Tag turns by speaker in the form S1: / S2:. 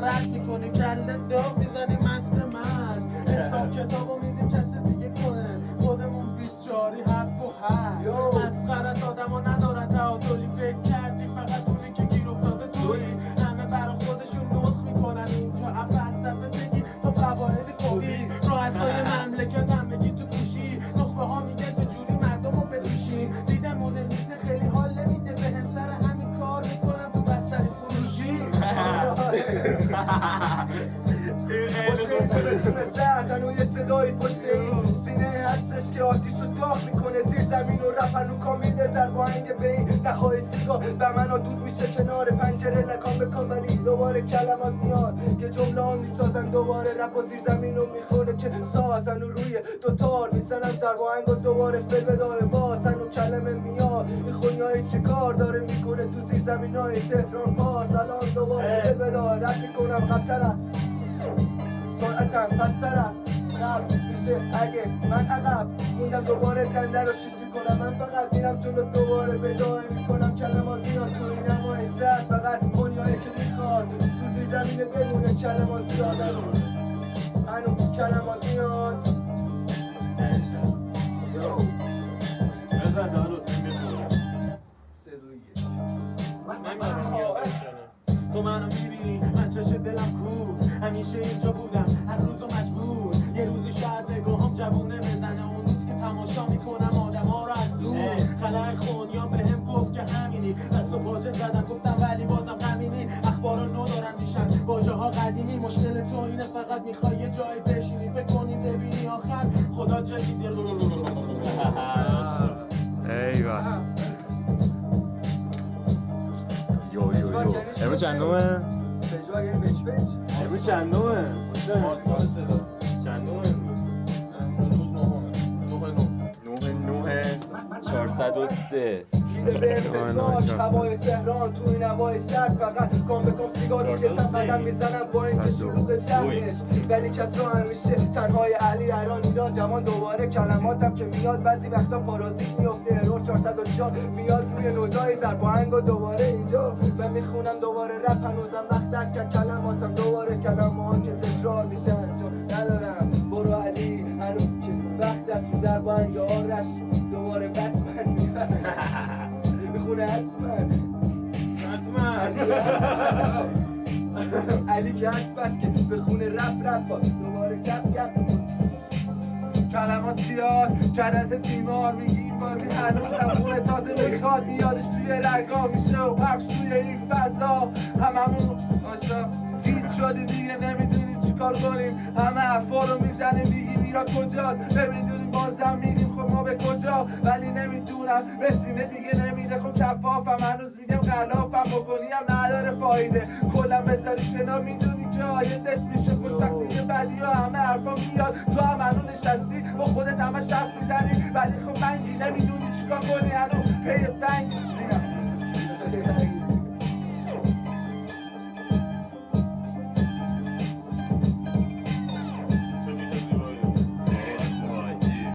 S1: رد میکنیم کله داغ میزنیم مست حساب کتابو میدیم کسی دیگه کنه خودمون 24 حرف و هست مسخر از آدم ها ندارن تعادلی فکر کردی فقط اونی که گیر افتاده توی همه برا خودشون نطق میکنن اینجا فلسفه بگی تا فواید کوبی رؤسای مملکت همگی تو گوشی نخبه ها میگه چجوری مردم رو بدوشی دیدم مدرنیته خیلی حال نمیده به هم سر همین کار میکنم تو بستری فروشی
S2: باشه زمستون سرد هنو یه صدایی پشت این سینه هستش که آتیشو داغ میکنه زیر زمین و رفنو کامیل زرباهنگ به این نخواهی سیگار به منو دود میشه کنار پنجره لکان بکن ولی دوباره کلمات میاد که جمله ها میسازن دوباره رپ و زیر زمین رو میخونه که سازن و روی دوتار میزنن زرباهنگ و دوباره فل بدای بازن و کلمه میاد این خونیای چه کار داره میکنه تو زیر زمین های تهران پاس الان دوباره فل بدای رپ میکنم قبترم سرعتم فسرم قبل میشه اگه من عقب موندم دوباره دنده رو شیش میکنم من فقط میرم جلو دوباره بدای میکنم کلمات میاد تو این نمای سرد فقط خونیایی که میخواد تو زیر زمینه بمونه کلمات زیادن هنو کلمات میاد
S1: بزن دارو سیم نمیدونم یادشونه تو منو میبینی من چش دلم کو همیشه اینجا بودم هر روزو مجبور یه روزی شاید نگاهم جوونه بزنه اون روز که تماشا میکنم آدم ها رو از دور خلق خونیا به هم گفت که همینی دست و پاچه زدم گفتم ولی بازم همینی اخبارا نو دارن میشن واژه ها قدیمی مشکل تو اینه فقط میخوای یه جایی بشینی فکر کنی ببینی آخر خدا جدیدی
S3: ایوه یو امروز چندومه؟
S2: پژواگن بچ بچ
S3: امروز چندومه؟ چندومه
S1: امروز نوهه
S3: 403
S2: میره بریم بساش هوای تهران تو این هوای سرد فقط کام به کام سیگار میکشم قدم میزنم با این که شلوغ شهرش ولی کس رو همیشه تنهای علی ایران ایران جوان دوباره کلماتم که میاد بعضی وقتا پارازیت میفته ارور 404 میاد روی نوتای زرباهنگ و دوباره اینجا من میخونم دوباره رپ هنوزم وقت که کلماتم دوباره کلمات که تکرار میشن چون ندارم برو علی هنوز که وقت تو زرباهنگ آرش دوباره بتمن میخونه حتما علی که هست بس که بخونه رپ دوباره گپ کلمات زیاد کردت بیمار میگیم بازی هنوزم خونه تازه میخواد میادش توی رگا میشه و پخش توی این فضا هممون آشا هیچ شدی دیگه نمیدونیم چی کار کنیم همه حرفا رو میزنیم میگیم ایرا کجاست نمیدونیم بازم میریم خب ما به کجا ولی نمیدونم به سینه دیگه نمیده خب کفافم هنوز میگم غلافم بکنیم نداره فایده کلم بذاری شنا میدونی که آیدت میشه خوشبختی یه بدی ها همه حرفا میاد تو هم هنو نشستی با خودت همه شرف میزنی ولی خب منگی نمیدونی چیکار کنی هنو پی بنگ